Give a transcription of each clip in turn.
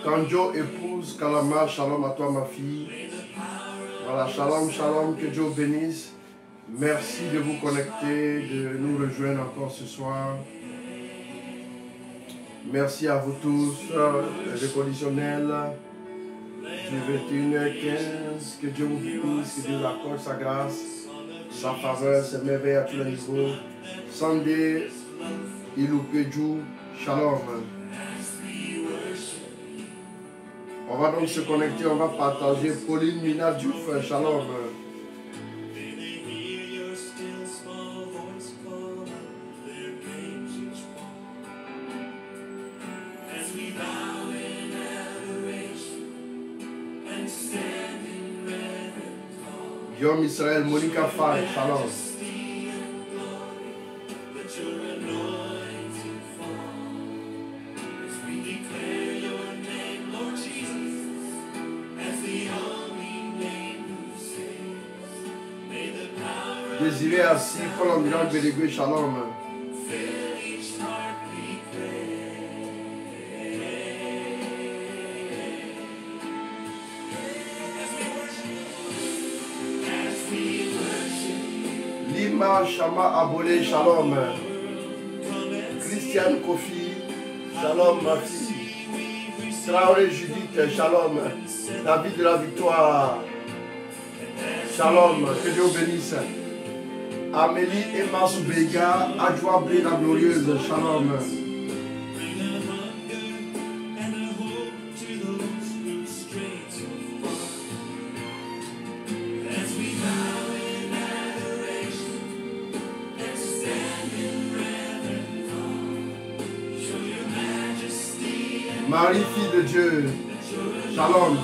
Quand Joe épouse Kalama, shalom à toi ma fille. Voilà, shalom, shalom, que Dieu bénisse. Merci de vous connecter, de nous rejoindre encore ce soir. Merci à vous tous, les conditionnels. Du 21h15, que Dieu vous bénisse, que Dieu vous accorde sa grâce, sa faveur, ses merveilles à tous les niveaux. Sunday, Ilupeju, shalom. On va donc se connecter, on va partager. Pauline Mina Diouf, shalom. Guillaume Israël, Monica Faye, shalom. Désiré assis, Paul Amiral Bélégué, shalom. Lima Chama Abolé, shalom. Christiane Kofi, shalom ma fille. Traoré Judith, shalom. David de la Victoire, shalom, que Dieu bénisse. Amélie Emma Soubega, Adjoa Blé la glorieuse, shalom. Marie, fille de Dieu, shalom.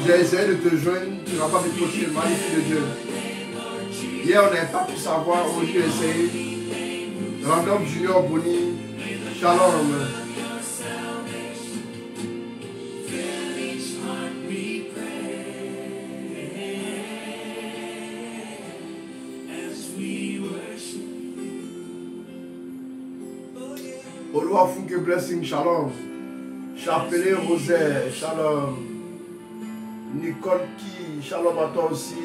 J'ai essayé de te joindre, tu n'as pas décroché, Marie, fille de Dieu. Hier, on n'avait pas pu savoir, aujourd'hui, j'ai essayé. Random Junior Boni, shalom. Oluwafunke Blessing, shalom. Chapelet Rosaire, shalom. Nicole Ki, shalom à toi aussi.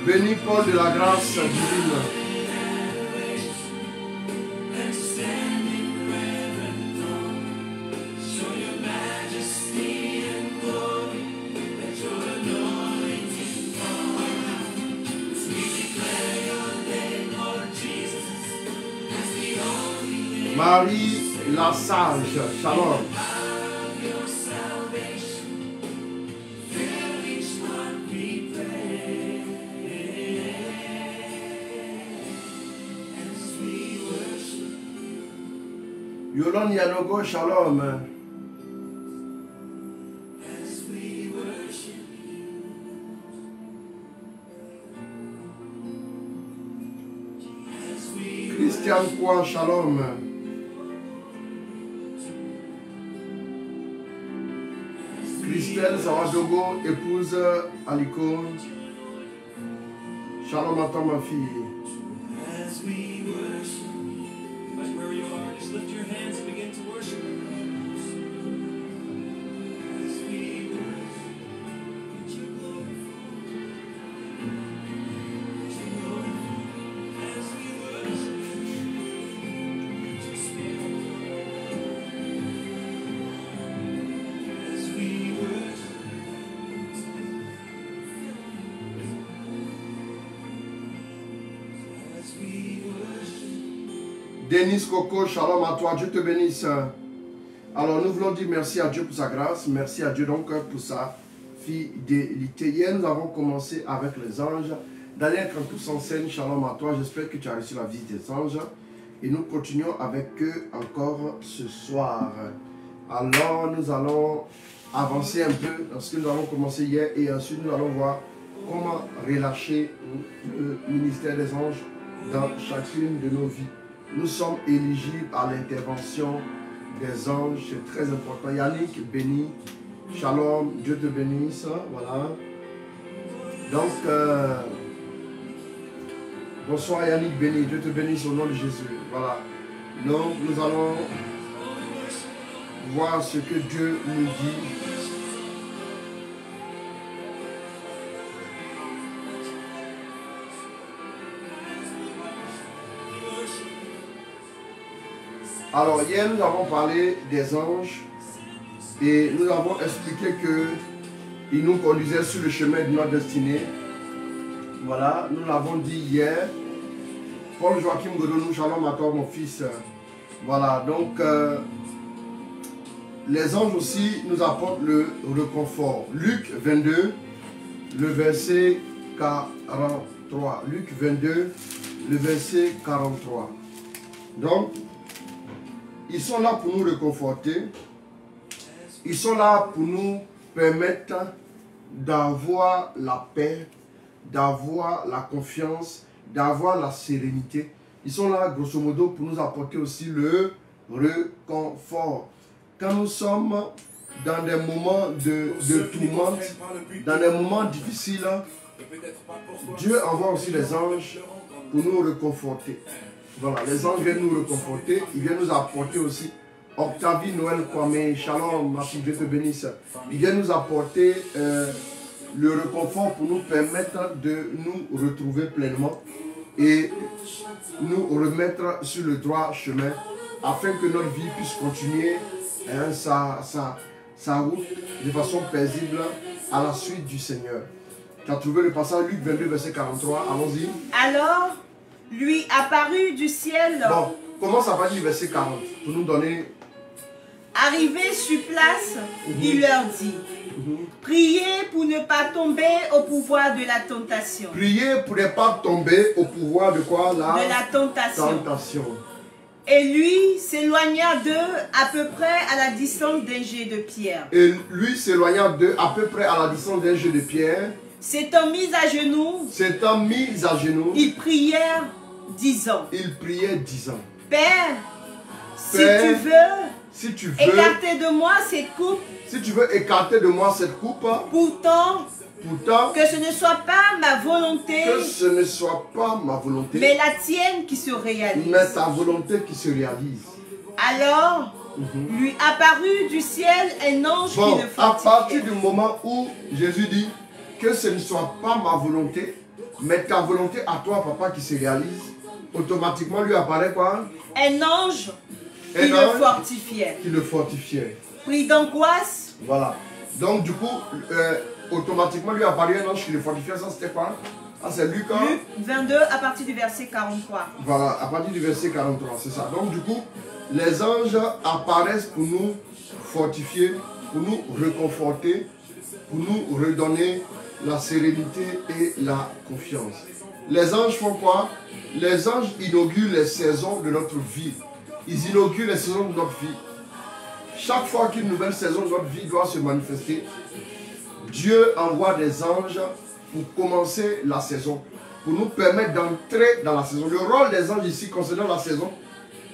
Béni Paul de la grâce divine. Marie la sage, shalom. Yolande Yanogo, shalom. Christian Kouan, shalom. Christelle Savadogo, épouse Aliko. Shalom à toi ma fille. Denis Coco, shalom à toi, Dieu te bénisse. Alors nous voulons dire merci à Dieu pour sa grâce, merci à Dieu donc pour sa fidélité. Hier nous avons commencé avec les anges. Daniel 32 s'enseigne, shalom à toi, j'espère que tu as reçu la visite des anges. Et nous continuons avec eux encore ce soir. Alors nous allons avancer un peu dans ce que nous avons commencé hier et ensuite nous allons voir comment relâcher le ministère des anges dans chacune de nos vies. Nous sommes éligibles à l'intervention des anges, c'est très important. Yannick, béni, shalom, Dieu te bénisse, voilà. Donc, bonsoir Yannick, béni, Dieu te bénisse au nom de Jésus, voilà. Donc, nous allons voir ce que Dieu nous dit. Alors, hier, nous avons parlé des anges et nous avons expliqué qu'ils nous conduisaient sur le chemin de notre destinée. Voilà, nous l'avons dit hier. Paul Joachim Godonou, shalom à toi, mon fils. Voilà, donc, les anges aussi nous apportent le réconfort. Luc 22, le verset 43. Luc 22, le verset 43. Donc, ils sont là pour nous réconforter. Ils sont là pour nous permettre d'avoir la paix, d'avoir la confiance, d'avoir la sérénité. Ils sont là, grosso modo, pour nous apporter aussi le réconfort. Quand nous sommes dans des moments de tourmente, dans des moments difficiles, Dieu envoie aussi les anges pour nous réconforter. Voilà, les anges viennent nous réconforter, ils viennent nous apporter aussi. Octavie Noël Kwame, shalom, ma fille, Dieu te bénisse. Ils viennent nous apporter le réconfort pour nous permettre de nous retrouver pleinement et nous remettre sur le droit chemin afin que notre vie puisse continuer sa route de façon paisible à la suite du Seigneur. Tu as trouvé le passage Luc 22, verset 43, allons-y. Alors lui apparut du ciel. Bon, commence à partir du verset 40 pour nous donner. Arrivé sur place, il leur dit, priez pour ne pas tomber au pouvoir de la tentation. Priez pour ne pas tomber au pouvoir de quoi là? De la tentation. Et lui s'éloigna d'eux à peu près à la distance d'un jet de pierre. Et lui s'éloigna d'eux à peu près à la distance d'un jet de pierre. S'étant mis à genoux. Ils prièrent disant. Père, si tu veux écarter de moi cette coupe. Si tu veux écarter de moi cette coupe. Pourtant, que ce ne soit pas ma volonté. Mais la tienne qui se réalise. Mais ta volonté qui se réalise. Alors, lui apparut du ciel un ange qui le fortifiait. À partir du moment où Jésus dit que ce ne soit pas ma volonté, mais ta volonté à toi, papa, qui se réalise, automatiquement lui apparaît quoi? Un ange qui le fortifiait. Pris d'angoisse. Voilà. Donc du coup, automatiquement lui apparaît un ange qui le fortifiait. Ça c'était quoi? Ah, c'est Luc 22 à partir du verset 43. Voilà, à partir du verset 43, c'est ça. Donc du coup, les anges apparaissent pour nous fortifier, pour nous réconforter, pour nous redonner la sérénité et la confiance. Les anges font quoi? Les anges inaugurent les saisons de notre vie. Ils inaugurent les saisons de notre vie. Chaque fois qu'une nouvelle saison de notre vie doit se manifester, Dieu envoie des anges pour commencer la saison, pour nous permettre d'entrer dans la saison. Le rôle des anges ici concernant la saison,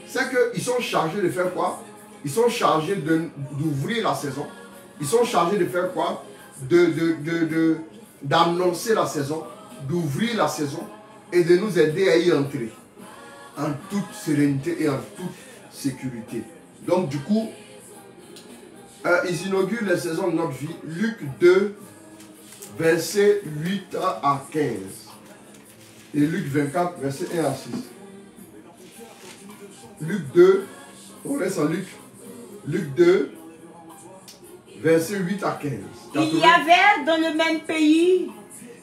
c'est qu'ils sont chargés de faire quoi? Ils sont chargés d'ouvrir la saison. Ils sont chargés de faire quoi? D'annoncer la saison, d'ouvrir la saison et de nous aider à y entrer en toute sérénité et en toute sécurité. Donc du coup, ils inaugurent les saisons de notre vie. Luc 2, versets 8 à 15. Et Luc 24, versets 1 à 6. Luc 2, on reste en Luc. Luc 2, versets 8 à 15. Il y avait dans le même pays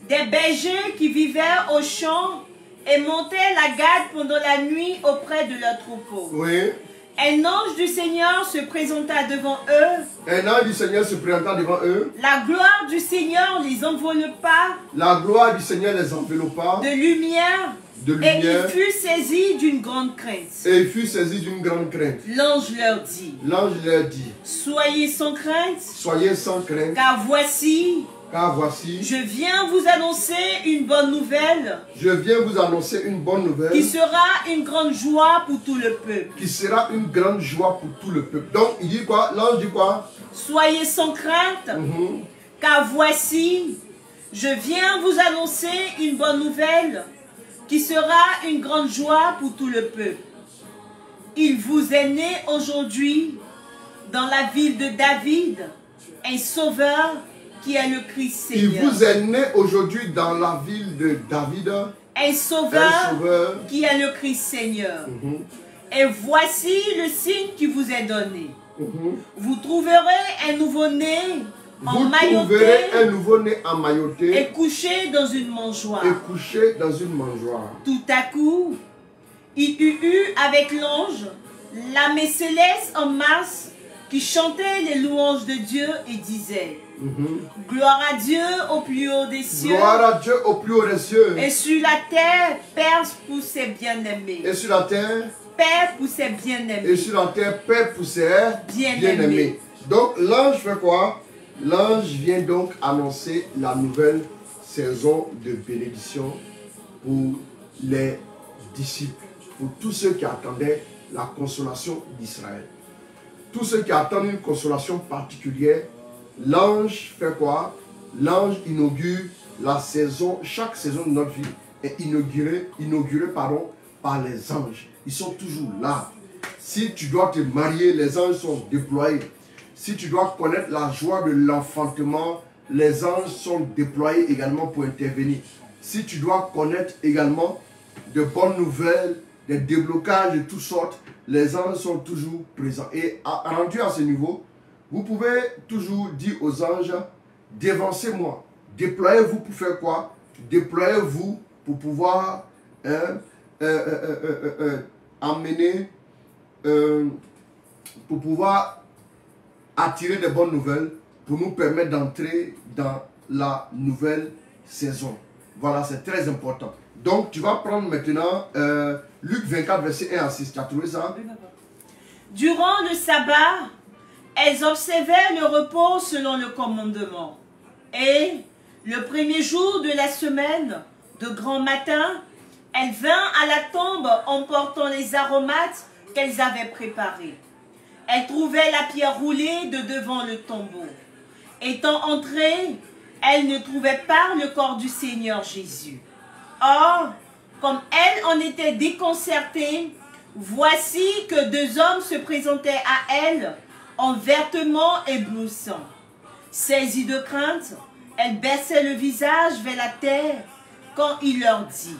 des bergers qui vivaient aux champs et montaient la garde pendant la nuit auprès de leur troupeau. Oui. Un ange du Seigneur se présenta devant eux. Un ange du Seigneur se présenta devant eux. La gloire du Seigneur les enveloppa. La gloire du Seigneur les enveloppa. De lumière. Et il fut saisi d'une grande crainte. Et il fut saisi d'une grande crainte. L'ange leur dit. L'ange leur dit. Soyez sans crainte. Soyez sans crainte. Car voici. Je viens vous annoncer une bonne nouvelle. Je viens vous annoncer une bonne nouvelle. Qui sera une grande joie pour tout le peuple. Qui sera une grande joie pour tout le peuple. Donc il dit quoi? L'ange dit quoi? Soyez sans crainte. Car voici, je viens vous annoncer une bonne nouvelle. Qui sera une grande joie pour tout le peuple. Il vous est né aujourd'hui dans la ville de David un sauveur qui est le Christ Seigneur. Il vous est né aujourd'hui dans la ville de David un sauveur qui est le Christ Seigneur. Et voici le signe qui vous est donné. Vous trouverez un nouveau-né en mailloté et couché dans une mangeoire. Tout à coup, il y eut avec l'ange l'armée céleste en masse qui chantait les louanges de Dieu et disait gloire à Dieu au plus haut des cieux. Gloire à Dieu au plus haut des cieux. Et sur la terre, paix pour ses bien-aimés. Et sur la terre, paix pour ses bien-aimés. Et sur la terre, paix pour ses bien-aimés. Donc l'ange fait quoi? L'ange vient donc annoncer la nouvelle saison de bénédiction pour les disciples, pour tous ceux qui attendaient la consolation d'Israël. Tous ceux qui attendent une consolation particulière, l'ange fait quoi? L'ange inaugure la saison, chaque saison de notre vie est inaugurée par les anges. Ils sont toujours là. Si tu dois te marier, les anges sont déployés. Si tu dois connaître la joie de l'enfantement, les anges sont déployés également pour intervenir. Si tu dois connaître également de bonnes nouvelles, des déblocages de toutes sortes, les anges sont toujours présents. Et rendu à ce niveau, vous pouvez toujours dire aux anges, dévancez-moi. Déployez-vous pour faire quoi? Déployez-vous pour pouvoir amener, pour pouvoir attirer des bonnes nouvelles, pour nous permettre d'entrer dans la nouvelle saison. Voilà, c'est très important. Donc, tu vas prendre maintenant Luc 24, verset 1 à 6. Tu as trouvé ça? Durant le sabbat, elles observaient le repos selon le commandement. Et le premier jour de la semaine, de grand matin, elles vinrent à la tombe emportant les aromates qu'elles avaient préparés. Elles trouvaient la pierre roulée de devant le tombeau. Étant entrées, elles ne trouvaient pas le corps du Seigneur Jésus. Or, comme elles en étaient déconcertées, voici que deux hommes se présentaient à elles en vêtements éblouissants. Saisies de crainte, elles baissaient le visage vers la terre quand il leur dit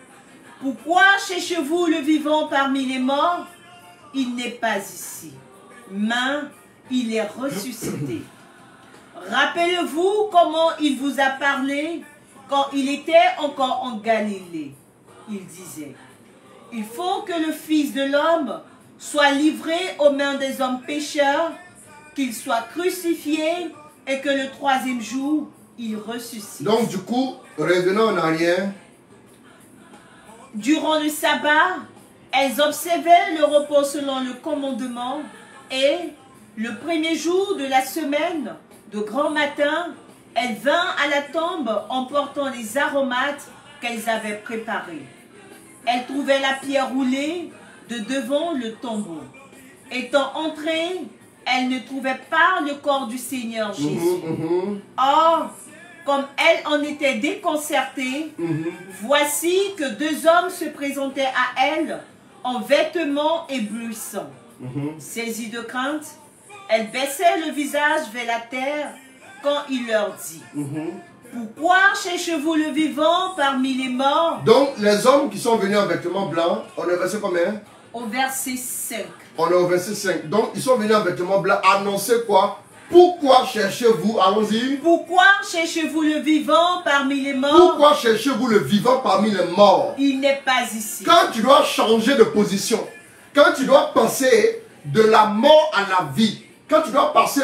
« Pourquoi cherchez-vous le vivant parmi les morts? Il n'est pas ici, mais il est ressuscité. Rappelez-vous comment il vous a parlé quand il était encore en Galilée. Il disait, il faut que le Fils de l'homme soit livré aux mains des hommes pécheurs, qu'il soit crucifié et que le troisième jour, il ressuscite. » Donc du coup, revenons en arrière. Durant le sabbat, elles observaient le repos selon le commandement et le premier jour de la semaine, de grand matin, elles vinrent à la tombe emportant les aromates qu'elles avaient préparés. Elles trouvaient la pierre roulée de devant le tombeau. Étant entrées, elles ne trouvaient pas le corps du Seigneur Jésus. Or, comme elles en étaient déconcertées, voici que deux hommes se présentaient à elles en vêtements éblouissants. Saisies de crainte, elles baissaient le visage vers la terre quand il leur dit pourquoi cherchez-vous le vivant parmi les morts? Donc les hommes qui sont venus en vêtements blancs, on est verset combien? Au verset 5. On est au verset 5. Donc ils sont venus en vêtements blancs annoncer quoi? Pourquoi cherchez-vous, allons-y. Pourquoi cherchez-vous le vivant parmi les morts? Pourquoi cherchez-vous le vivant parmi les morts? Il n'est pas ici. Quand tu dois changer de position, quand tu dois passer de la mort à la vie, quand tu dois passer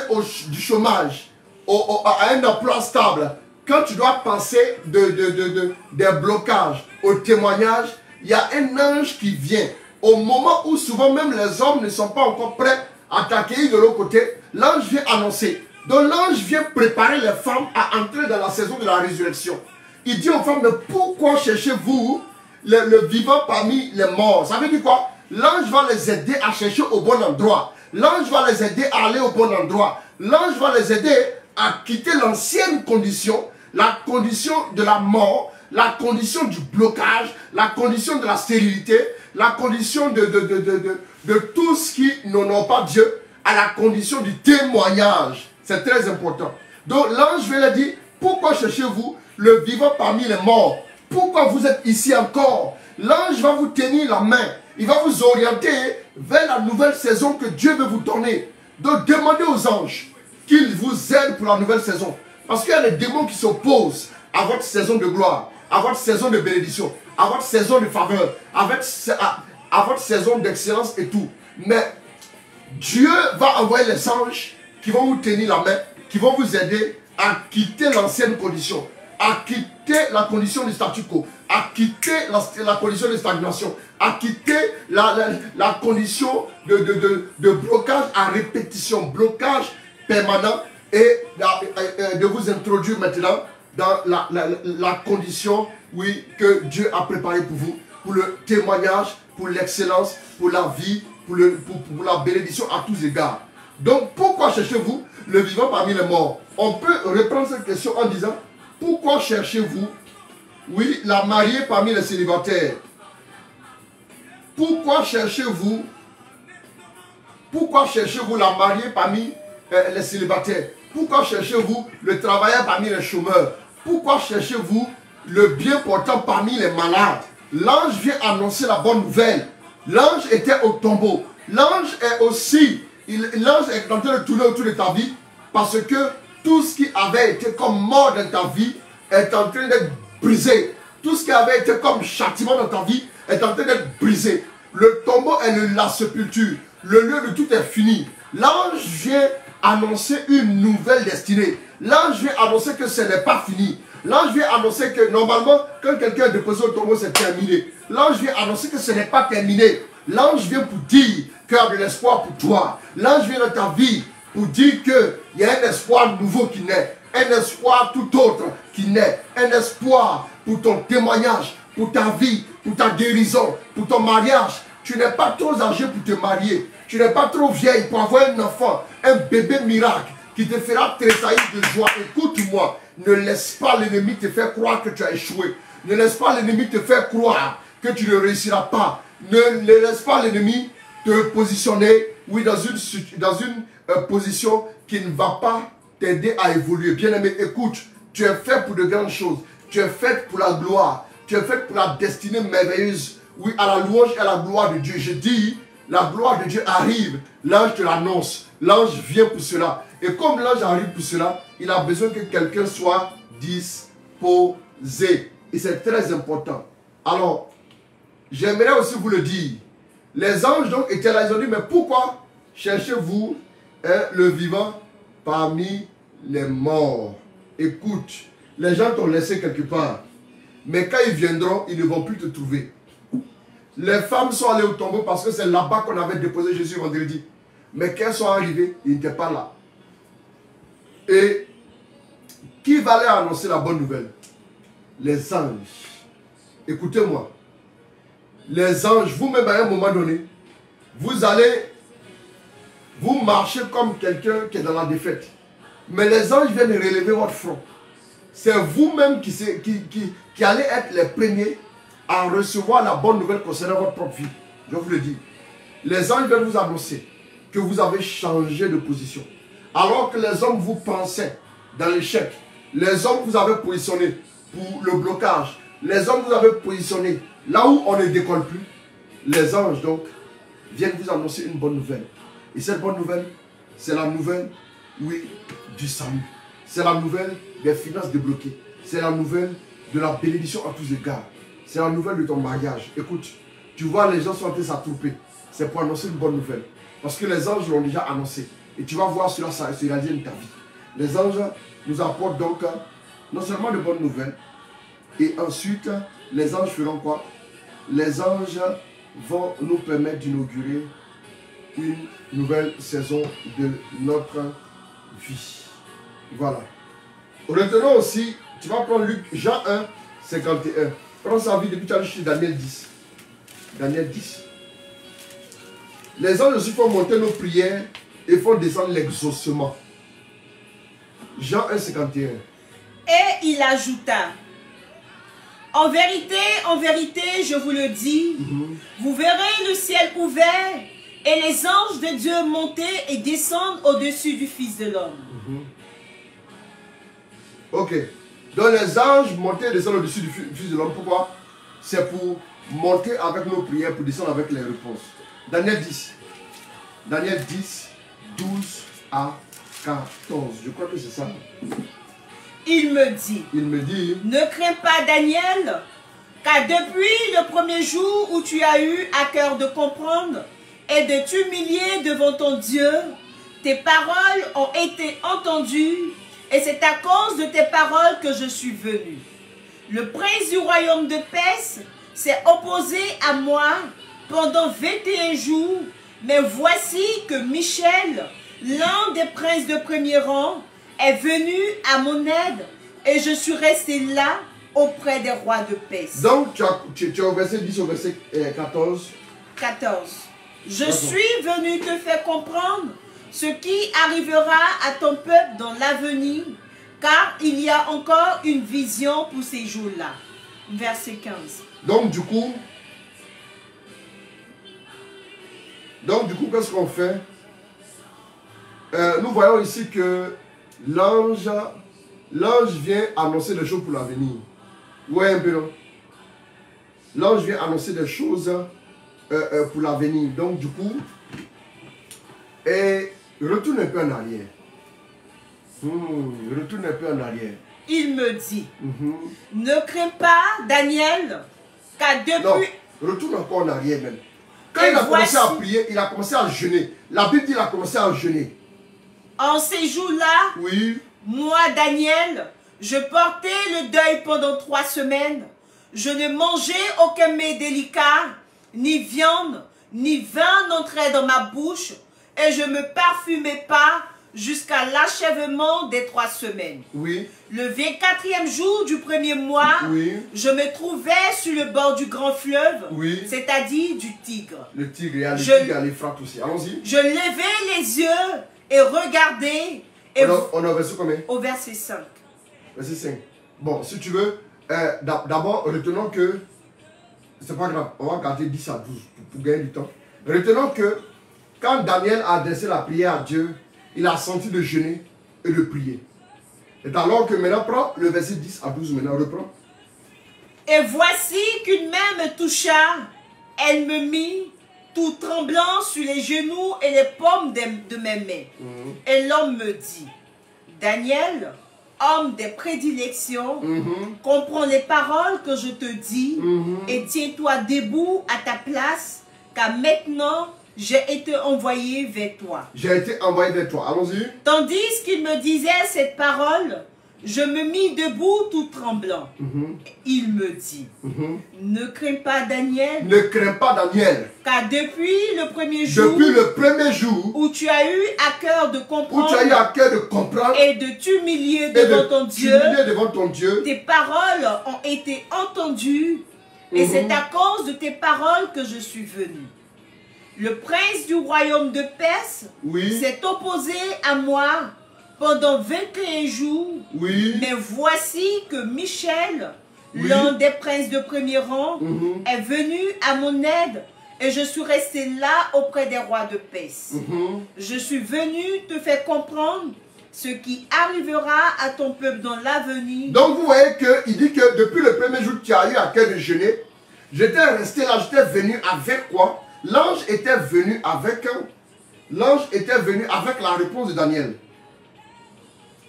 du chômage à un emploi stable, quand tu dois passer des blocages au témoignage, il y a un ange qui vient. Au moment où souvent même les hommes ne sont pas encore prêts à t'accueillir de l'autre côté, l'ange vient annoncer. Donc l'ange vient préparer les femmes à entrer dans la saison de la résurrection. Il dit aux femmes, mais pourquoi cherchez-vous le vivant parmi les morts? Ça veut dire quoi? L'ange va les aider à chercher au bon endroit. L'ange va les aider à aller au bon endroit. L'ange va les aider à quitter l'ancienne condition, la condition de la mort, la condition du blocage, la condition de la stérilité, la condition de tout ce qui n'honore pas Dieu, à la condition du témoignage. C'est très important. Donc l'ange vient leur dire, pourquoi cherchez-vous le vivant parmi les morts? Pourquoi vous êtes ici encore? L'ange va vous tenir la main. Il va vous orienter vers la nouvelle saison que Dieu veut vous donner. Donc demandez aux anges qu'ils vous aident pour la nouvelle saison. Parce qu'il y a des démons qui s'opposent à votre saison de gloire, à votre saison de bénédiction, à votre saison de faveur, à votre saison d'excellence et tout. Mais Dieu va envoyer les anges qui vont vous tenir la main, qui vont vous aider à quitter l'ancienne condition, à quitter la condition du statu quo, à quitter la condition de stagnation, à quitter la condition de blocage à répétition, blocage permanent, et de vous introduire maintenant dans la condition, oui, que Dieu a préparée pour vous, pour le témoignage, pour l'excellence, pour la vie, pour la bénédiction à tous égards. Donc, pourquoi cherchez-vous le vivant parmi les morts? On peut reprendre cette question en disant, pourquoi cherchez-vous, oui, la mariée parmi les célibataires? Pourquoi cherchez-vous la mariée parmi les célibataires? Pourquoi cherchez-vous le travailleur parmi les chômeurs? Pourquoi cherchez-vous le bien portant parmi les malades? L'ange vient annoncer la bonne nouvelle. L'ange était au tombeau. L'ange est aussi, l'ange est en train de tourner autour de ta vie parce que tout ce qui avait été comme mort dans ta vie est en train d'être brisé. Tout ce qui avait été comme châtiment dans ta vie est en train d'être brisé. Le tombeau est la sépulture. Le lieu de tout est fini. L'ange vient annoncer une nouvelle destinée. L'ange vient annoncer que ce n'est pas fini. L'ange vient annoncer que normalement, quand quelqu'un est déposé au tombeau, c'est terminé. L'ange vient annoncer que ce n'est pas terminé. L'ange vient pour dire qu'il y a de l'espoir pour toi. L'ange vient dans ta vie pour dire qu'il y a un espoir nouveau qui naît. Un espoir tout autre qui naît. Un espoir pour ton témoignage, pour ta vie, pour ta guérison, pour ton mariage. Tu n'es pas trop âgé pour te marier. Tu n'es pas trop vieille pour avoir un enfant, un bébé miracle qui te fera tressaillir de joie. Écoute-moi, ne laisse pas l'ennemi te faire croire que tu as échoué. Ne laisse pas l'ennemi te faire croire que tu ne réussiras pas. Ne laisse pas l'ennemi te positionner, oui, dans une position qui ne va pas t'aider à évoluer. Bien-aimé, écoute, tu es fait pour de grandes choses. Tu es fait pour la gloire. Tu es fait pour la destinée merveilleuse. Oui, à la louange et à la gloire de Dieu. Je dis, la gloire de Dieu arrive. L'ange te l'annonce. L'ange vient pour cela. Et comme l'ange arrive pour cela, il a besoin que quelqu'un soit disposé. Et c'est très important. Alors, j'aimerais aussi vous le dire. Les anges donc étaient là. Ils ont dit, mais pourquoi cherchez-vous le vivant parmi les morts? Écoute, les gens t'ont laissé quelque part. Mais quand ils viendront, ils ne vont plus te trouver. Les femmes sont allées au tombeau parce que c'est là-bas qu'on avait déposé Jésus vendredi. Mais quand elles sont arrivées, ils n'étaient pas là. Et qui va aller annoncer la bonne nouvelle? Les anges. Écoutez-moi. Les anges, vous-même à un moment donné, vous allez vous marcher comme quelqu'un qui est dans la défaite. Mais les anges viennent relever votre front. C'est vous-même qui allez être les premiers à recevoir la bonne nouvelle concernant votre propre vie. Je vous le dis. Les anges viennent vous annoncer que vous avez changé de position. Alors que les hommes vous pensaient dans l'échec, les hommes vous avez positionné pour le blocage, les hommes vous avez positionné là où on ne décolle plus, les anges donc viennent vous annoncer une bonne nouvelle. Et cette bonne nouvelle, c'est la nouvelle oui, du salut. C'est la nouvelle des finances débloquées. C'est la nouvelle de la bénédiction à tous égards. C'est la nouvelle de ton mariage. Écoute, tu vois, les gens sont en train de s'attrouper. C'est pour annoncer une bonne nouvelle. Parce que les anges l'ont déjà annoncé. Et tu vas voir cela, ça se réaliser dans ta vie. Les anges nous apportent donc non seulement de bonnes nouvelles, et ensuite, les anges feront quoi? Les anges vont nous permettre d'inaugurer une nouvelle saison de notre vie. Voilà. Retenons aussi, tu vas prendre Jean 1, 51. Prends sa vie depuis que tu as lu Daniel 10. Daniel 10. Les anges aussi font monter nos prières et font descendre l'exaucement. Jean 1, 51. Et il ajouta, en vérité, je vous le dis, vous verrez le ciel ouvert et les anges de Dieu monter et descendre au-dessus du Fils de l'homme. Ok. Donc les anges monter et descendre au-dessus du Fils de l'homme. Pourquoi? C'est pour monter avec nos prières, pour descendre avec les réponses. Daniel 10. Daniel 10, 12 à 14. Je crois que c'est ça. Il me dit, ne crains pas Daniel, car depuis le premier jour où tu as eu à cœur de comprendre et de t'humilier devant ton Dieu, tes paroles ont été entendues et c'est à cause de tes paroles que je suis venu. Le prince du royaume de Perse s'est opposé à moi pendant 21 jours, mais voici que Michel, l'un des princes de premier rang, est venu à mon aide et je suis resté là auprès des rois de Perse. Donc tu as au verset 10 au verset 14. 14. Je suis venu te faire comprendre ce qui arrivera à ton peuple dans l'avenir, car il y a encore une vision pour ces jours-là. Verset 15. Donc du coup, qu'est-ce qu'on fait? Nous voyons ici que l'ange vient annoncer des choses pour l'avenir. Ouais, un peu non? L'ange vient annoncer des choses pour l'avenir. Donc du coup, retourne un peu en arrière. Retourne un peu en arrière. Il me dit, ne crains pas Daniel, car depuis... Non, retourne encore en arrière même. Quand il a commencé à prier, il a commencé à jeûner. La Bible dit qu'il a commencé à jeûner. En ces jours-là, oui, moi, Daniel, je portais le deuil pendant 3 semaines. Je ne mangeais aucun mets délicat, ni viande, ni vin n'entrait dans ma bouche, et je ne me parfumais pas jusqu'à l'achèvement des 3 semaines. Oui. Le 24e jour du premier mois, oui, je me trouvais sur le bord du grand fleuve, oui, c'est-à-dire du Tigre. Le Tigre, il y a le Tigre et l'Euphrate aussi. Allons-y. Je levais les yeux et regardais. Et on a verset combien? Au verset 5. Verset 5. Bon, si tu veux, d'abord, retenons que, c'est pas grave, on va garder 10 à 12 pour gagner du temps. Retenons que, quand Daniel a adressé la prière à Dieu, il a senti de jeûner et de prier. Et alors que maintenant, prends le verset 10 à 12, maintenant, reprends. Et voici qu'une main me toucha, elle me mit tout tremblant sur les genoux et les paumes de mes mains. Et l'homme me dit, Daniel, homme des prédilections, comprends les paroles que je te dis et tiens-toi debout à ta place, car maintenant, j'ai été envoyé vers toi. J'ai été envoyé vers toi. Allons-y. Tandis qu'il me disait cette parole, je me mis debout tout tremblant. Il me dit, ne crains pas Daniel. Ne crains pas Daniel. Car depuis le premier jour, où tu as eu à cœur de comprendre, et de t'humilier devant ton Dieu, tes paroles ont été entendues et c'est à cause de tes paroles que je suis venu. Le prince du royaume de Perse s'est opposé à moi pendant 21 jours, mais voici que Michel, l'un des princes de premier rang, est venu à mon aide et je suis resté là auprès des rois de Perse. Je suis venu te faire comprendre ce qui arrivera à ton peuple dans l'avenir. Donc vous voyez qu'il dit que depuis le premier jour que tu as eu à cœur de jeûner, j'étais resté là, j'étais venu avec quoi? L'ange était venu avec la réponse de Daniel.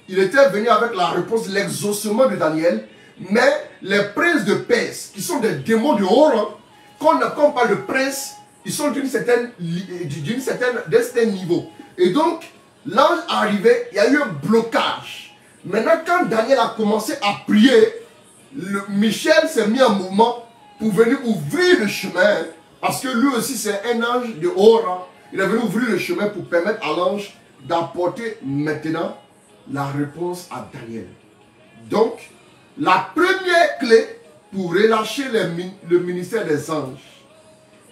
il était venu avec la réponse, l'exaucement de Daniel. Mais les princes de Perse, qui sont des démons de haut rang, quand on parle de princes, ils sont d'un certain niveau. Et donc, l'ange arrivait, il y a eu un blocage. Maintenant, quand Daniel a commencé à prier, Michel s'est mis en mouvement pour venir ouvrir le chemin. Parce que lui aussi, c'est un ange de haut rang. Il est venu ouvrir le chemin pour permettre à l'ange d'apporter maintenant la réponse à Daniel. Donc, la première clé pour relâcher le ministère des anges,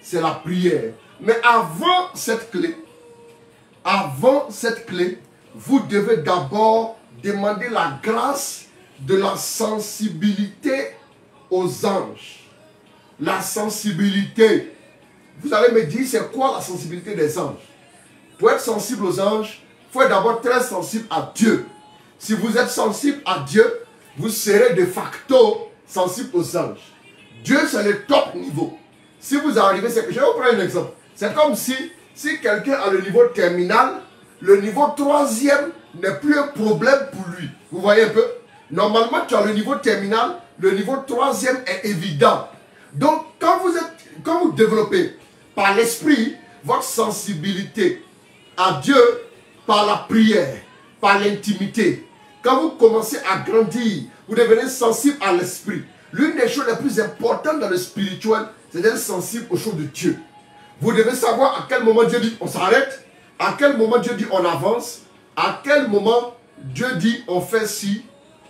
c'est la prière. Mais avant cette clé, vous devez d'abord demander la grâce de la sensibilité aux anges. La sensibilité. Vous allez me dire, c'est quoi la sensibilité des anges? Pour être sensible aux anges, il faut être d'abord très sensible à Dieu. Si vous êtes sensible à Dieu, vous serez de facto sensible aux anges. Dieu, c'est le top niveau. Si vous arrivez, je vais vous prendre un exemple. C'est comme si quelqu'un a le niveau terminal, le niveau 3e n'est plus un problème pour lui. Vous voyez un peu? Normalement, tu as le niveau terminal, le niveau 3e est évident. Donc, quand vous développez par l'esprit votre sensibilité à Dieu, par la prière, par l'intimité, quand vous commencez à grandir, vous devenez sensible à l'esprit. L'une des choses les plus importantes dans le spirituel, c'est d'être sensible aux choses de Dieu. Vous devez savoir à quel moment Dieu dit on s'arrête, à quel moment Dieu dit on avance, à quel moment Dieu dit on fait ci,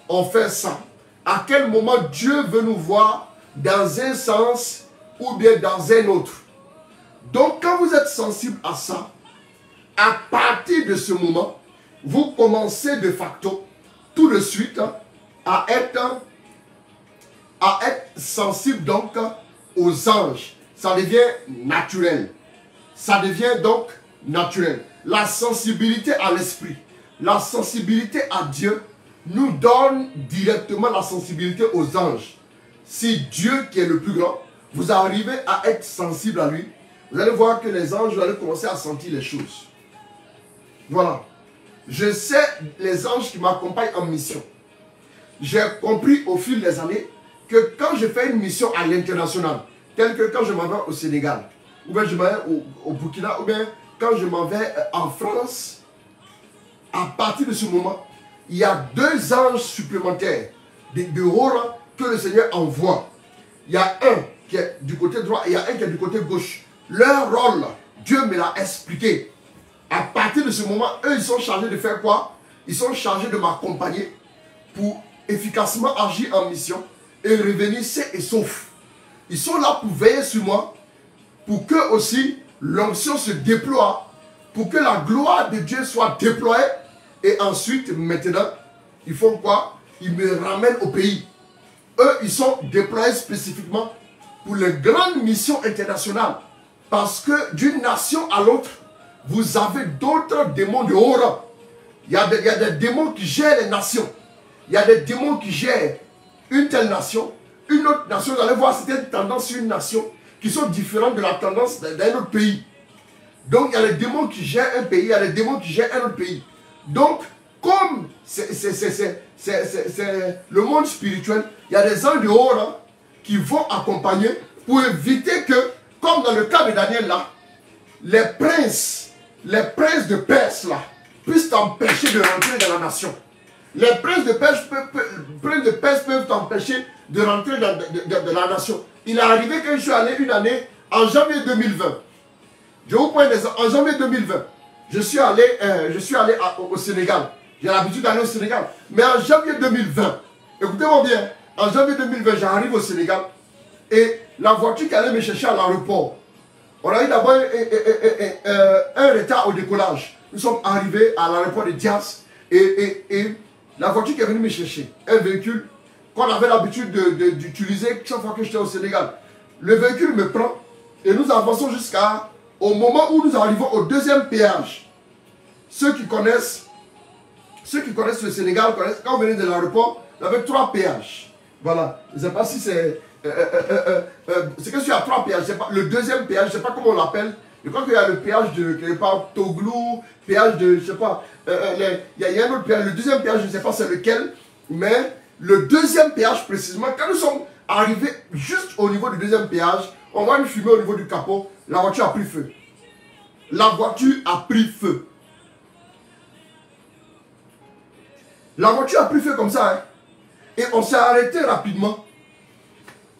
on fait ça. À quel moment Dieu veut nous voir dans un sens ou bien dans un autre. Donc quand vous êtes sensible à ça, à partir de ce moment, vous commencez de facto, tout de suite, à être sensible donc aux anges. Ça devient naturel. Ça devient donc naturel. La sensibilité à l'esprit, la sensibilité à Dieu nous donne directement la sensibilité aux anges. Si Dieu qui est le plus grand, vous arrivez à être sensible à lui, vous allez voir que les anges, vous allez commencer à sentir les choses. Voilà. Je sais les anges qui m'accompagnent en mission. J'ai compris au fil des années que quand je fais une mission à l'international, telle que quand je m'en vais au Sénégal, ou bien je m'en vais au Burkina, ou bien quand je m'en vais en France, à partir de ce moment, il y a 2 anges supplémentaires de haut rang que le Seigneur envoie. Il y a un qui est du côté droit et il y a un qui est du côté gauche. Leur rôle, Dieu me l'a expliqué. À partir de ce moment, eux, ils sont chargés de faire quoi? Ils sont chargés de m'accompagner pour efficacement agir en mission et revenir sains et saufs. Ils sont là pour veiller sur moi, pour que aussi l'onction se déploie, pour que la gloire de Dieu soit déployée. Et ensuite, maintenant, ils font quoi? Ils me ramènent au pays. Eux, ils sont déployés spécifiquement pour les grandes missions internationales. Parce que d'une nation à l'autre, vous avez d'autres démons de haut rang. Il y a des démons qui gèrent les nations. Il y a des démons qui gèrent une telle nation, une autre nation. Vous allez voir certaines tendances sur une nation qui sont différentes de la tendance d'un autre pays. Donc, il y a les démons qui gèrent un pays, il y a les démons qui gèrent un autre pays. Donc, comme c'est le monde spirituel, il y a des anges de haut rang qui vont accompagner pour éviter que, comme dans le cas de Daniel là, les princes de Perse là, puissent t'empêcher de rentrer dans la nation. Les princes de Perse peuvent t'empêcher de rentrer dans la nation. Il est arrivé que je suis allé une année en janvier 2020. Je vous prends un exemple. En janvier 2020, je suis allé au Sénégal. J'ai l'habitude d'aller au Sénégal. Mais en janvier 2020, écoutez-moi bien, en janvier 2020, j'arrive au Sénégal et la voiture qui allait me chercher à l'aéroport, on a eu d'abord un retard au décollage. Nous sommes arrivés à l'aéroport de Dias et la voiture qui est venue me chercher, un véhicule qu'on avait l'habitude d'utiliser chaque fois que j'étais au Sénégal. Le véhicule me prend et nous avançons jusqu'au moment où nous arrivons au 2e péage. Ceux qui connaissent le Sénégal connaissent, quand on venait de l'aéroport, il y avait 3 péages. Voilà. Je ne sais pas si c'est... c'est que sur 3 péages. Le 2e péage, je ne sais pas comment on l'appelle. Je crois qu'il y a le péage de quelque part Toglou, péage de, je sais pas, il y a un autre péage, le deuxième péage, je ne sais pas c'est lequel, mais le deuxième péage précisément, quand nous sommes arrivés juste au niveau du deuxième péage, on voit une fumée au niveau du capot, la voiture a pris feu. La voiture a pris feu. La voiture a pris feu comme ça, hein. Et on s'est arrêté rapidement.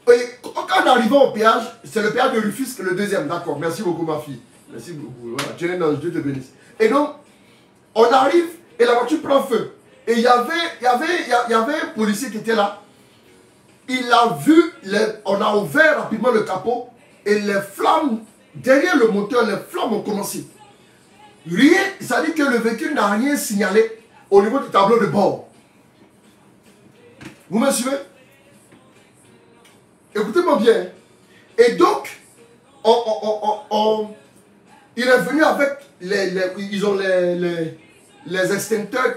Et quand on arrive au péage, c'est le péage de Rufisque, le deuxième, d'accord. Merci beaucoup ma fille. Merci beaucoup. Voilà, tu es un ange, Dieu te bénisse. Et donc, on arrive et la voiture prend feu. Et il y avait un policier qui était là. Il a vu, on a ouvert rapidement le capot et les flammes, derrière le moteur, les flammes ont commencé. Rien, ça dit que le véhicule n'a rien signalé au niveau du tableau de bord. Vous me suivez? Écoutez-moi bien. Et donc, il est venu avec ils ont les extincteurs,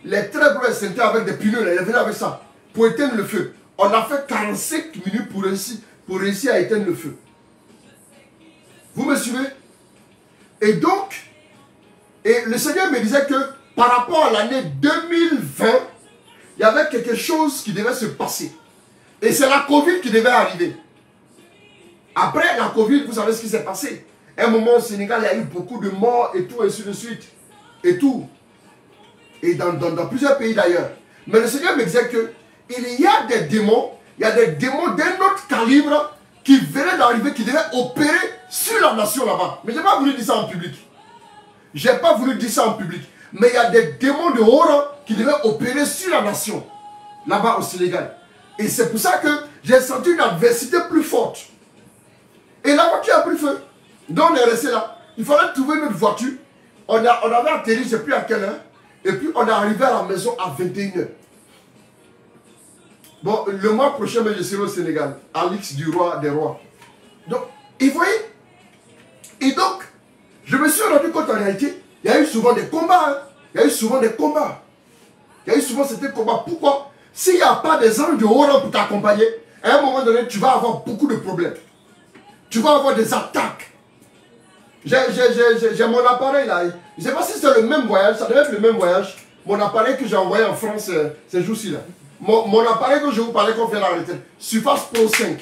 les très gros extincteurs avec des pneus, il est venu avec ça, pour éteindre le feu. On a fait 45 minutes pour réussir à éteindre le feu. Vous me suivez? Et donc, le Seigneur me disait que par rapport à l'année 2020, il y avait quelque chose qui devait se passer. Et c'est la Covid qui devait arriver. Après la Covid, vous savez ce qui s'est passé. À un moment au Sénégal, il y a eu beaucoup de morts et tout, et ainsi de suite. Et tout. Et dans plusieurs pays d'ailleurs. Mais le Seigneur me disait que il y a des démons, il y a des démons d'un autre calibre qui venaient d'arriver, qui devaient opérer sur la nation là-bas. Mais je n'ai pas voulu dire ça en public. Je n'ai pas voulu dire ça en public. Mais il y a des démons de haut rang qui devaient opérer sur la nation, là-bas au Sénégal. Et c'est pour ça que j'ai senti une adversité plus forte. Et la voiture a pris feu. Donc on est resté là. Il fallait trouver notre voiture. On avait atterri, je ne sais plus à quelle heure. Et puis on est arrivé à la maison à 21h. Bon, le mois prochain, je serai au Sénégal, à l'X du roi des rois. Donc, et vous voyez? Et donc, je me suis rendu compte en réalité, il y a eu souvent des combats. Hein. Il y a eu souvent des combats. Il y a eu souvent ces combats. Pourquoi? S'il n'y a pas des anges de haut rang pour t'accompagner, à un moment donné, tu vas avoir beaucoup de problèmes. Tu vas avoir des attaques. J'ai mon appareil là. Je ne sais pas si c'est le même voyage, ça devait être le même voyage. Mon appareil que j'ai envoyé en France ces jours-ci là. Mon appareil que je vous parlais qu'on fait la retraite, Surface Pro 5.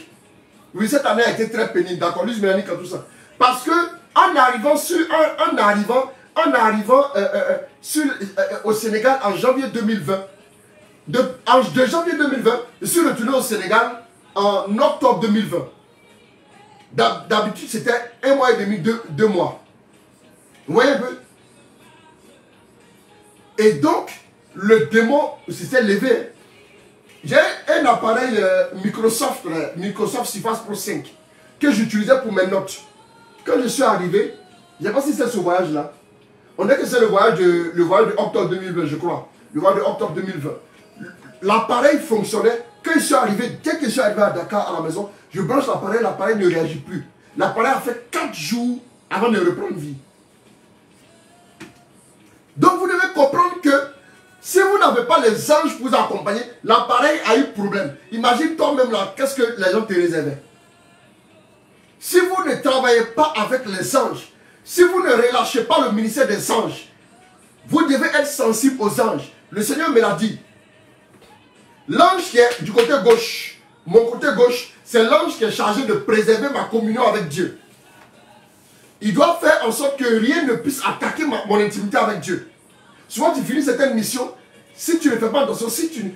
Oui, cette année a été très pénible, d'accord, Luz Mélanie, tout ça. Parce que en arrivant au Sénégal en janvier 2020, de janvier 2020, je suis retourné au Sénégal en octobre 2020. D'habitude, c'était 1 mois et demi, 2 mois. Vous voyez un peu? Et donc, le démon s'est levé. J'ai un appareil Microsoft Surface Pro 5 que j'utilisais pour mes notes. Quand je suis arrivé, je ne sais pas si c'est ce voyage-là. On dit que c'est le voyage de octobre 2020, je crois. Le voyage de octobre 2020. L'appareil fonctionnait. Quand je suis arrivé, dès que je suis arrivé à Dakar à la maison, je branche l'appareil ne réagit plus. L'appareil a fait 4 jours avant de reprendre vie. Donc vous devez comprendre que si vous n'avez pas les anges pour vous accompagner, l'appareil a eu problème. Imagine toi-même là, qu'est-ce que les gens te réservaient. Si vous ne travaillez pas avec les anges, si vous ne relâchez pas le ministère des anges, vous devez être sensible aux anges. Le Seigneur me l'a dit. L'ange qui est du côté gauche, mon côté gauche, c'est l'ange qui est chargé de préserver ma communion avec Dieu. Il doit faire en sorte que rien ne puisse attaquer mon intimité avec Dieu. Souvent tu finis certaines missions, si tu ne fais pas attention, si tu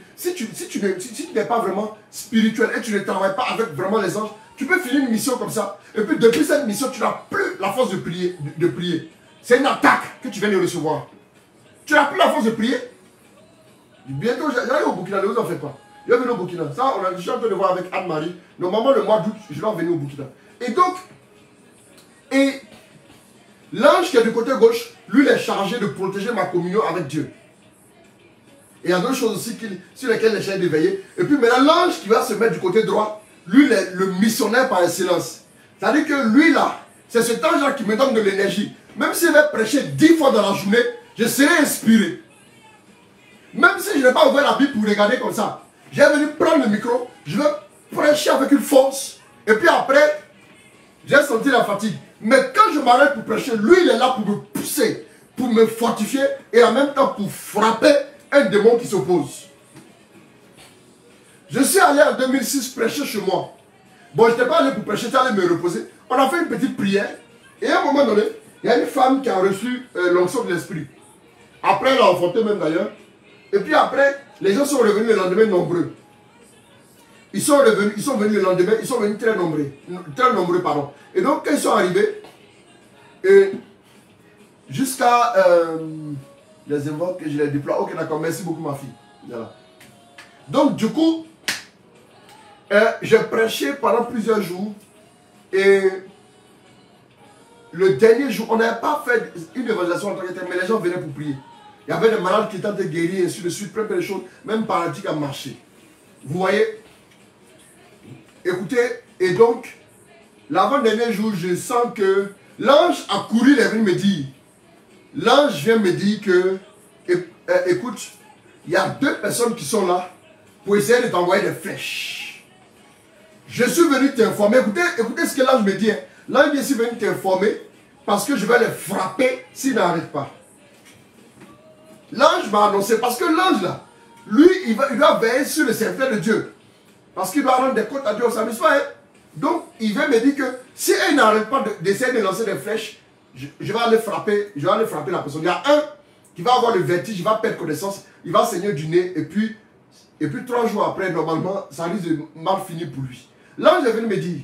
n'es pas vraiment spirituel et tu ne travailles pas avec vraiment les anges, tu peux finir une mission comme ça. Et puis depuis cette mission, tu n'as plus la force de prier. C'est une attaque que tu viens de recevoir. Tu n'as plus la force de prier. Bientôt, j'arrive au Burkina, ne vous en faites pas. Je vais venir au Burkina. Ça, je suis en train de voir avec Anne-Marie. Normalement, le mois d'août, je dois venir au Burkina. Et donc, l'ange qui est du côté gauche, lui, il est chargé de protéger ma communion avec Dieu. Et il y a d'autres choses aussi sur lesquelles il est chargé de veiller. Et puis maintenant, l'ange qui va se mettre du côté droit, lui, il est le missionnaire par excellence. C'est-à-dire que lui, là, c'est cet ange-là qui me donne de l'énergie. Même s'il va prêcher 10 fois dans la journée, je serai inspiré. Même si je n'ai pas ouvert la Bible pour regarder comme ça, j'ai venu prendre le micro, je vais prêcher avec une force. Et puis après, j'ai senti la fatigue. Mais quand je m'arrête pour prêcher, lui, il est là pour me pousser, pour me fortifier et en même temps pour frapper un démon qui s'oppose. Je suis allé en 2006 prêcher chez moi. Bon, je n'étais pas allé pour prêcher, j'étais allé me reposer. On a fait une petite prière. Et à un moment donné, il y a une femme qui a reçu l'onction de l'esprit. Après, elle a enfanté même d'ailleurs. Et puis après, les gens sont revenus le lendemain nombreux. Ils sont venus le lendemain, ils sont venus très nombreux, pardon. Et donc, quand ils sont arrivés, jusqu'à les invoques que je les déploie. Ok, d'accord, merci beaucoup ma fille. Voilà. Donc, du coup, j'ai prêché pendant plusieurs jours. Et le dernier jour, on n'avait pas fait une évangélisation en tant que telle, mais les gens venaient pour prier. Il y avait des malades qui étaient guéris, et ainsi de suite, plein de choses, même paralytiques à marcher. Vous voyez? Écoutez, et donc, l'avant-dernier jour, je sens que l'ange a couru, il est venu me dire. L'ange vient me dire que, écoute, il y a 2 personnes qui sont là pour essayer de t'envoyer des flèches. Je suis venu t'informer. Écoutez ce que l'ange me dit. Hein. L'ange dit, je suis venu t'informer parce que je vais les frapper s'ils n'arrêtent pas. L'ange m'a annoncé, parce que l'ange là, lui, il doit veiller sur le serviteur de Dieu. Parce qu'il doit rendre des comptes à Dieu au samedi soir. Hein. Donc, il vient me dire que si elle n'arrête pas d'essayer de lancer des flèches, je vais aller frapper la personne. Il y a un qui va avoir le vertige, il va perdre connaissance, il va saigner du nez, et puis 3 jours après, normalement, ça risque de mal finir pour lui. L'ange est venu me dire,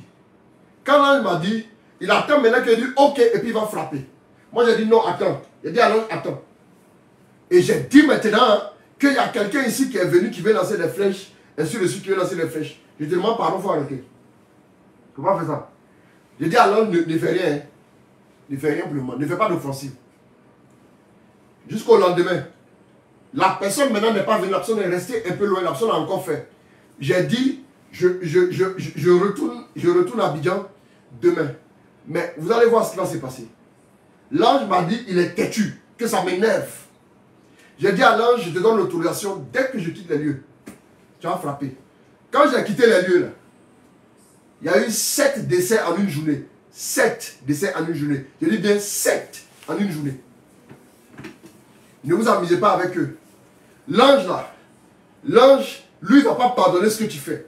quand l'ange m'a dit, il attend maintenant qu'il dit ok, et puis il va frapper. Moi j'ai dit non, attends. Il a dit à l'ange, attends. Et j'ai dit maintenant hein, qu'il y a quelqu'un ici qui est venu, qui veut lancer des flèches, et sur le site qui veut lancer des flèches. Je te demande pardon, il faut arrêter. Il ne faut pas faire ça. J'ai dit à l'ange, ne fais rien. Hein. Ne fais rien pour le moment, ne fais pas d'offensive. Jusqu'au lendemain. La personne maintenant n'est pas venue, la personne est restée un peu loin, la personne a encore fait. J'ai dit, je retourne à Abidjan demain. Mais vous allez voir ce qui va se passer. L'ange m'a dit, il est têtu, que ça m'énerve. J'ai dit à l'ange, je te donne l'autorisation, dès que je quitte les lieux, tu vas frapper. Quand j'ai quitté les lieux, là, il y a eu 7 décès en une journée. 7 décès en une journée. Je dis bien 7 en une journée. Ne vous amusez pas avec eux. L'ange là, l'ange, lui, ne va pas pardonner ce que tu fais.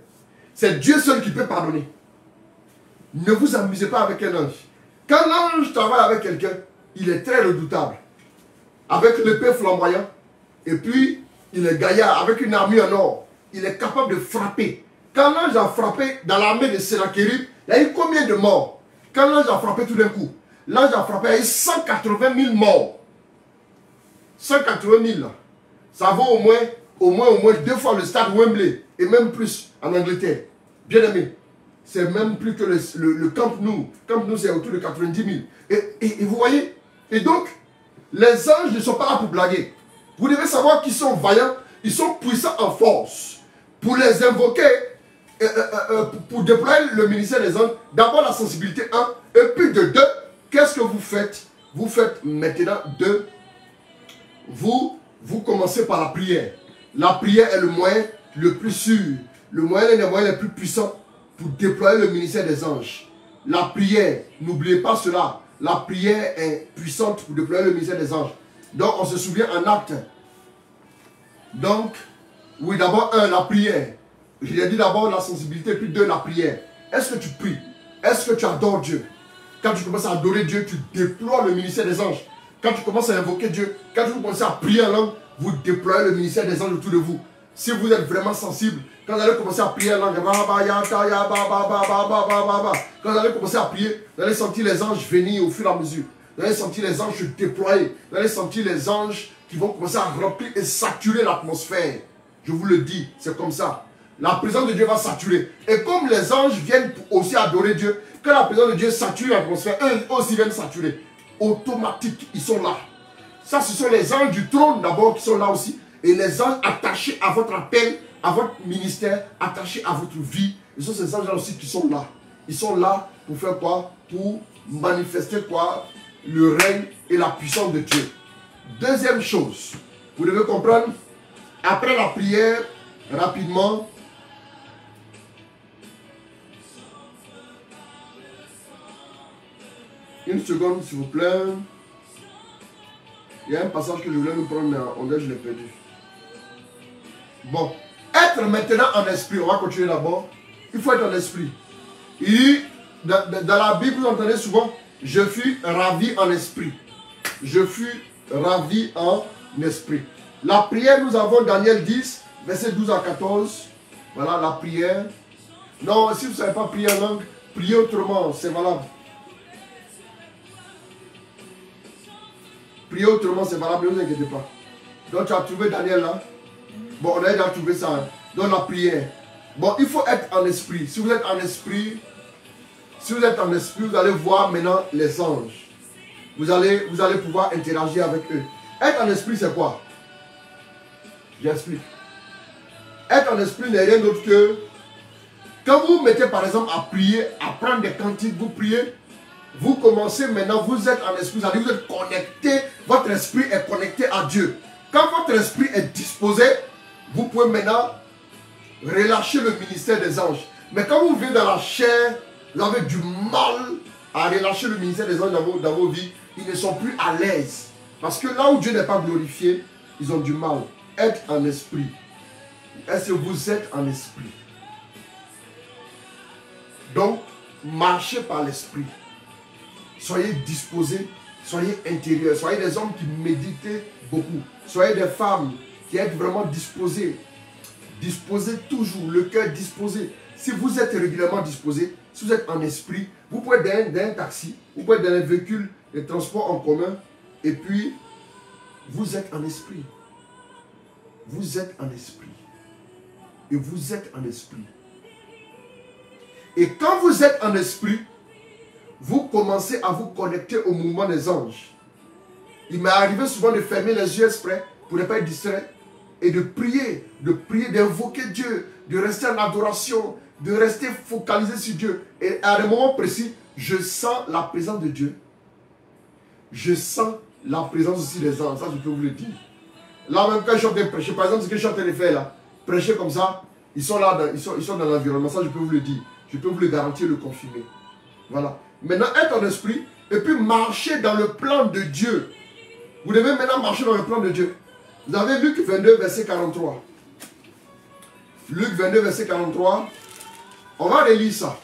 C'est Dieu seul qui peut pardonner. Ne vous amusez pas avec un ange. Quand l'ange travaille avec quelqu'un, il est très redoutable. Avec l'épée flamboyant, et puis il est gaillard, avec une armure en or. Il est capable de frapper. Quand l'ange a frappé dans l'armée de Sénachérib, il y a eu combien de morts? Quand l'ange a frappé tout d'un coup, l'ange a frappé, il y a eu 180 000 morts. 180 000 là. Ça vaut au moins 2 fois le stade Wembley, et même plus en Angleterre. Bien aimé, c'est même plus que le Camp Nou. Camp Nou, c'est autour de 90 000. Et vous voyez? Et donc, les anges ne sont pas là pour blaguer. Vous devez savoir qu'ils sont vaillants, ils sont puissants en force. Pour les invoquer, pour déployer le ministère des anges, d'abord la sensibilité 1, et puis de 2, qu'est-ce que vous faites? Vous faites maintenant 2. Vous commencez par la prière. La prière est le moyen le plus sûr, le moyen des moyens les plus puissants pour déployer le ministère des anges. La prière, n'oubliez pas cela, la prière est puissante pour déployer le ministère des anges. Donc on se souvient en acte. Donc, oui, d'abord 1, la prière. Je l'ai dit d'abord la sensibilité, puis 2, la prière. Est-ce que tu pries? Est-ce que tu adores Dieu? Quand tu commences à adorer Dieu, tu déploies le ministère des anges. Quand tu commences à invoquer Dieu, quand vous commencez à prier en langue, vous déployez le ministère des anges autour de vous. Si vous êtes vraiment sensible, quand vous allez commencer à prier en langue, quand vous allez commencer à prier, vous allez sentir les anges venir au fur et à mesure. Vous allez sentir les anges se déployer. Vous allez sentir les anges qui vont commencer à remplir et saturer l'atmosphère. Je vous le dis, c'est comme ça. La présence de Dieu va saturer. Et comme les anges viennent aussi adorer Dieu, quand la présence de Dieu sature l'atmosphère, eux aussi viennent saturer. Automatique, ils sont là. Ça, ce sont les anges du trône d'abord qui sont là aussi. Et les anges attachés à votre appel, à votre ministère, attachés à votre vie. Ce sont ces anges-là aussi qui sont là. Ils sont là pour faire quoi? Pour manifester quoi? Le règne et la puissance de Dieu. Deuxième chose, vous devez comprendre, après la prière, rapidement, Une seconde, s'il vous plaît. Il y a un passage que je voulais nous prendre, mais on dirait que je l'ai perdu. Bon. Être maintenant en esprit. On va continuer d'abord. Il faut être en esprit. Et dans la Bible, vous entendez souvent, je fus ravi en esprit. Je fus ravi en esprit. La prière, nous avons Daniel 10, verset 12 à 14. Voilà la prière. Non, si vous ne savez pas prier en langue, priez autrement, c'est valable. Priez autrement, c'est valable, ne vous inquiétez pas. Donc tu as trouvé Daniel là. Bon, on a déjà trouvé ça. Donc la prière. Bon, il faut être en esprit. Si vous êtes en esprit, vous allez voir maintenant les anges. Vous allez pouvoir interagir avec eux. Être en esprit, c'est quoi? J'explique. Être en esprit n'est rien d'autre que quand vous mettez par exemple à prier, à prendre des cantiques, vous priez, vous commencez maintenant, vous êtes en esprit, vous êtes connecté, votre esprit est connecté à Dieu. Quand votre esprit est disposé, vous pouvez maintenant relâcher le ministère des anges. Mais quand vous vivez dans la chair, vous avez du mal à relâcher le ministère des anges dans vos vies. Ils ne sont plus à l'aise. Parce que là où Dieu n'est pas glorifié, ils ont du mal. Être en esprit. Est-ce que vous êtes en esprit? Donc, marchez par l'esprit. Soyez disposés, soyez intérieurs, soyez des hommes qui méditent beaucoup. Soyez des femmes qui êtes vraiment disposées. Disposez toujours, le cœur disposé. Si vous êtes régulièrement disposé, si vous êtes en esprit, vous pouvez être dans un taxi, vous pouvez être dans un véhicule de transport en commun, et puis vous êtes en esprit. Vous êtes en esprit. Et vous êtes en esprit. Et quand vous êtes en esprit, vous commencez à vous connecter au mouvement des anges. Il m'est arrivé souvent de fermer les yeux exprès pour ne pas être distrait et de prier, d'invoquer Dieu, de rester en adoration, de rester focalisé sur Dieu. Et à un moment précis, je sens la présence de Dieu. Je sens la présence aussi des anges. Ça, je peux vous le dire. Là, même quand je suis en train de prêcher, par exemple, ce que je suis en train de faire là, prêcher comme ça, ils sont là, ils sont dans l'environnement. Ça, je peux vous le dire. Je peux vous le garantir, le confirmer. Voilà. Maintenant, être en esprit et puis marcher dans le plan de Dieu. Vous devez maintenant marcher dans le plan de Dieu. Vous avez Luc 22, verset 43. Luc 22, verset 43. On va relire ça.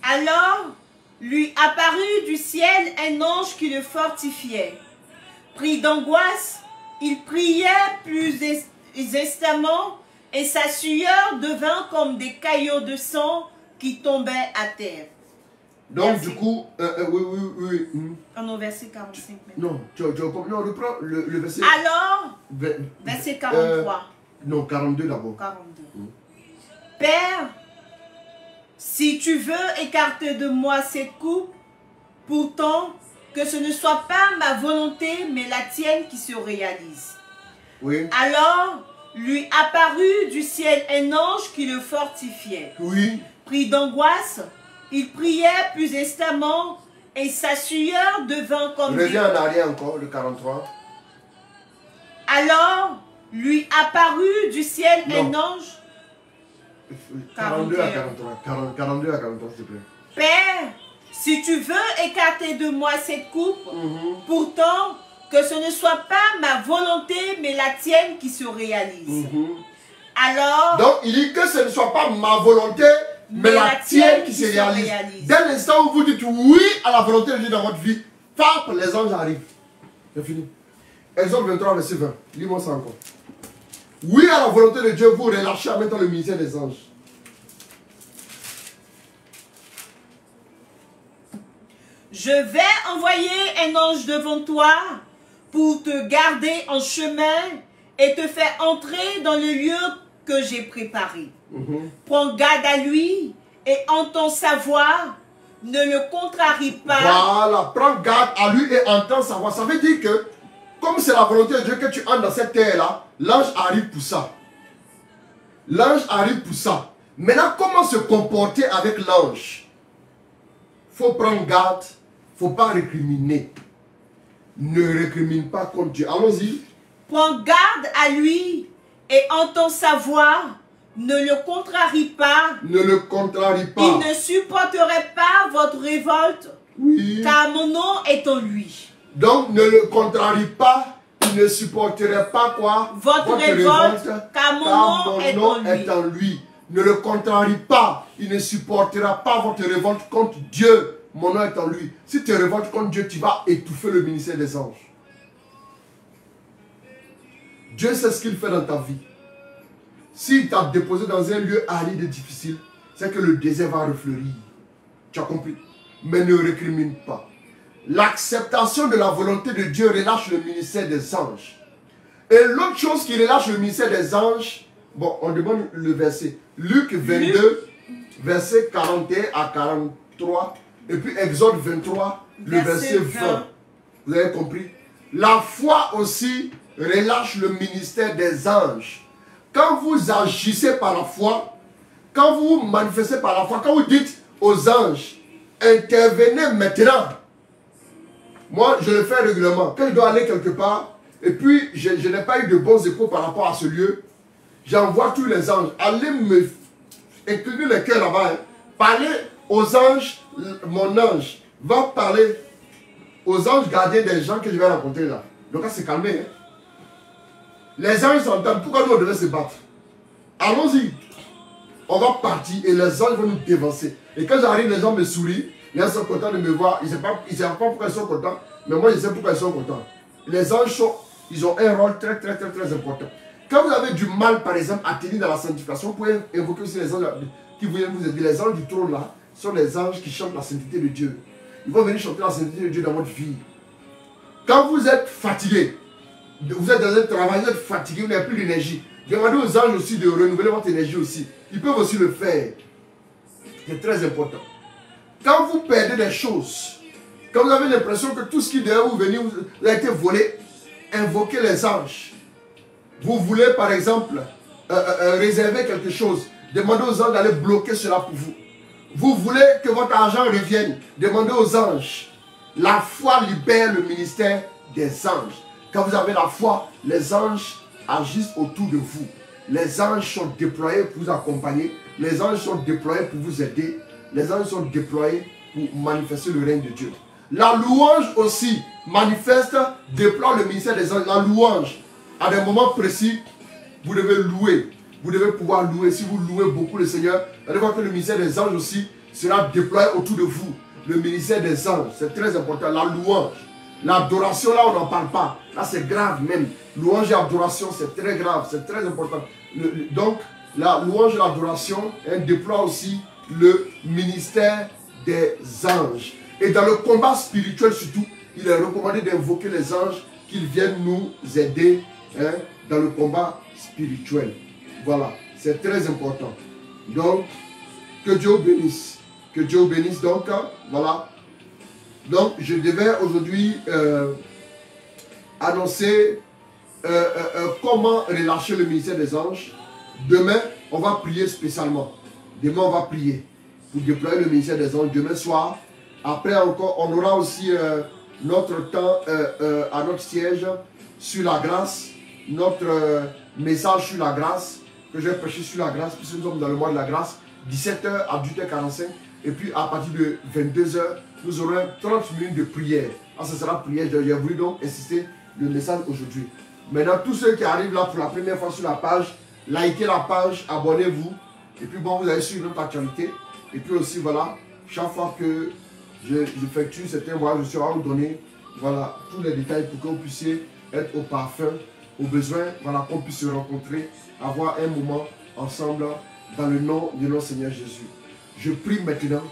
Alors lui apparut du ciel un ange qui le fortifiait. Pris d'angoisse, il priait plus instamment et sa sueur devint comme des caillots de sang qui tombaient à terre. Donc Merci. du coup, oui. On est au verset 45 maintenant. Non, tu reprends le verset. Alors, verset 43. Non, 42 d'abord. 42. Père, si tu veux écarter de moi cette coupe, pourtant que ce ne soit pas ma volonté, mais la tienne qui se réalise. Oui. Alors lui apparut du ciel un ange qui le fortifiait. Oui. Pris d'angoisse, il priait plus instamment et sa sueur devint comme... Reviens en arrière encore, le 43. Alors lui apparut du ciel un ange... 42 à 43. 42 à 43, s'il te plaît. Père, si tu veux écarter de moi cette coupe, pourtant que ce ne soit pas ma volonté, mais la tienne qui se réalise. Alors... Donc, il dit que ce ne soit pas ma volonté, mais la tienne qui se réalise. Dès l'instant où vous dites oui à la volonté de Dieu dans votre vie, paf, les anges arrivent. C'est fini. Exode 23, verset 20. Lis-moi ça encore. Oui à la volonté de Dieu, vous relâchez en mettant le ministère des anges. Je vais envoyer un ange devant toi pour te garder en chemin et te faire entrer dans le lieu que j'ai préparé. Prends garde à lui et entends sa voix, ne le contrarie pas. Voilà, prends garde à lui et entends sa voix. Ça veut dire que, comme c'est la volonté de Dieu que tu entres dans cette terre-là, l'ange arrive pour ça. L'ange arrive pour ça. Maintenant, comment se comporter avec l'ange? Il faut prendre garde, il ne faut pas récriminer. Ne récrimine pas contre Dieu. Allons-y. Prends garde à lui et entend sa voix, ne le contrarie pas. Ne le contrarie pas. Il ne supporterait pas votre révolte, Oui. car mon nom est en lui. Donc, ne le contrarie pas. Il ne supporterait pas quoi? Votre révolte, car mon nom est en lui. Ne le contrarie pas. Il ne supportera pas votre révolte contre Dieu. Mon nom est en lui. Si tu révoltes contre Dieu, tu vas étouffer le ministère des anges. Dieu sait ce qu'il fait dans ta vie. S'il t'a déposé dans un lieu aride et difficile, c'est que le désert va refleurir. Tu as compris? Mais ne récrimine pas. L'acceptation de la volonté de Dieu relâche le ministère des anges. Et l'autre chose qui relâche le ministère des anges, bon, on demande le verset. Luc 22, verset 41 à 43. Et puis Exode 23, le verset 20. Vous avez compris? La foi aussi relâche le ministère des anges. Quand vous agissez par la foi, quand vous manifestez par la foi, quand vous dites aux anges, intervenez maintenant. Moi, je le fais régulièrement. Quand je dois aller quelque part, et puis je n'ai pas eu de bons échos par rapport à ce lieu, j'envoie tous les anges. Allez me incliner les cœurs là-bas. Hein. Parlez aux anges. Mon ange va parler aux anges gardiens des gens que je vais rencontrer là. Donc là, c'est calmé. Hein. Les anges s'entendent. Pourquoi nous on devait se battre? Allons-y. On va partir et les anges vont nous dévancer. Et quand j'arrive, les gens me sourient. Les gens sont contents de me voir. Ils ne savent pas pourquoi ils sont contents. Mais moi, je sais pourquoi ils sont contents. Les anges ils ont un rôle très important. Quand vous avez du mal, par exemple, à tenir dans la sanctification, vous pouvez évoquer aussi les anges qui viennent vous aider. Les anges du trône là sont les anges qui chantent la sainteté de Dieu. Ils vont venir chanter la sainteté de Dieu dans votre vie. Quand vous êtes fatigué, vous êtes dans un travail, vous êtes fatigué, vous n'avez plus d'énergie. Demandez aux anges aussi de renouveler votre énergie aussi. Ils peuvent aussi le faire. C'est très important. Quand vous perdez des choses, quand vous avez l'impression que tout ce qui devait vous venir vous a été volé, invoquez les anges. Vous voulez par exemple réserver quelque chose, demandez aux anges d'aller bloquer cela pour vous. Vous voulez que votre argent revienne, demandez aux anges. La foi libère le ministère des anges. Quand vous avez la foi, les anges agissent autour de vous. Les anges sont déployés pour vous accompagner. Les anges sont déployés pour vous aider. Les anges sont déployés pour manifester le règne de Dieu. La louange aussi manifeste, déploie le ministère des anges. La louange, à des moments précis, vous devez louer. Vous devez pouvoir louer. Si vous louez beaucoup le Seigneur, vous allez voir que le ministère des anges aussi sera déployé autour de vous. Le ministère des anges, c'est très important. La louange. L'adoration, là, on n'en parle pas. Là, c'est grave même. Louange et adoration, c'est très grave, c'est très important. Donc, la louange et l'adoration, elle déploie aussi le ministère des anges. Et dans le combat spirituel surtout, il est recommandé d'invoquer les anges qu'ils viennent nous aider dans le combat spirituel. Voilà, c'est très important. Donc, que Dieu vous bénisse. Que Dieu vous bénisse. Donc, voilà. Donc, je devais aujourd'hui annoncer comment relâcher le ministère des anges. Demain, on va prier spécialement. Demain, on va prier pour déployer le ministère des anges. Demain soir, après encore, on aura aussi notre temps à notre siège sur la grâce. Notre message sur la grâce, que je vais prêcher sur la grâce, puisque nous sommes dans le mois de la grâce, 17h à 18h45. Et puis, à partir de 22h, nous aurons 30 minutes de prière. Ah, ce sera prière. J'ai voulu donc insister le message aujourd'hui. Maintenant, tous ceux qui arrivent là pour la première fois sur la page, likez la page, abonnez-vous. Et puis bon, vous allez suivre notre actualité. Et puis aussi, voilà, chaque fois que j'effectue certains voyages, je serai à vous donner, voilà, tous les détails pour que vous puissiez être au parfum, au besoin, voilà, qu'on puisse se rencontrer, avoir un moment ensemble dans le nom de notre Seigneur Jésus. Je prie maintenant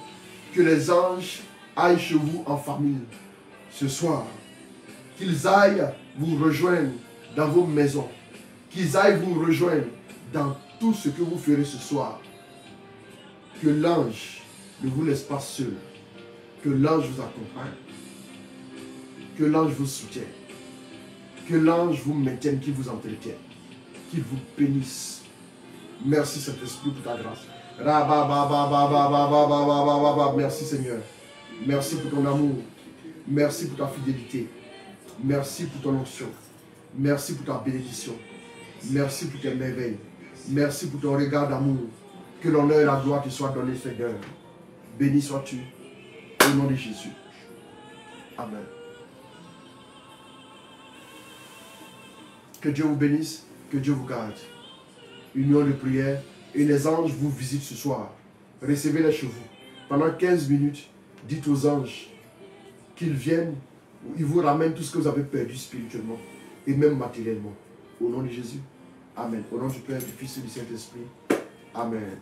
que les anges aillent chez vous en famille ce soir. Qu'ils aillent vous rejoindre dans vos maisons. Qu'ils aillent vous rejoindre dans tout ce que vous ferez ce soir. Que l'ange ne vous laisse pas seul. Que l'ange vous accompagne. Que l'ange vous soutienne. Que l'ange vous maintienne, qu'il vous entretienne. Qu'il vous bénisse. Merci Saint-Esprit pour ta grâce. Merci Seigneur. Merci pour ton amour. Merci pour ta fidélité. Merci pour ton onction. Merci pour ta bénédiction. Merci pour tes merveilles. Merci pour ton regard d'amour. Que l'honneur et la gloire te soient donnés, Seigneur. Béni sois-tu. Au nom de Jésus. Amen. Que Dieu vous bénisse. Que Dieu vous garde. Union de prière. Et les anges vous visitent ce soir. Recevez-les chez vous. Pendant 15 minutes, dites aux anges qu'ils viennent. Ils vous ramènent tout ce que vous avez perdu spirituellement. Et même matériellement. Au nom de Jésus. Amen. Au nom du Père, du Fils et du Saint-Esprit. Amen.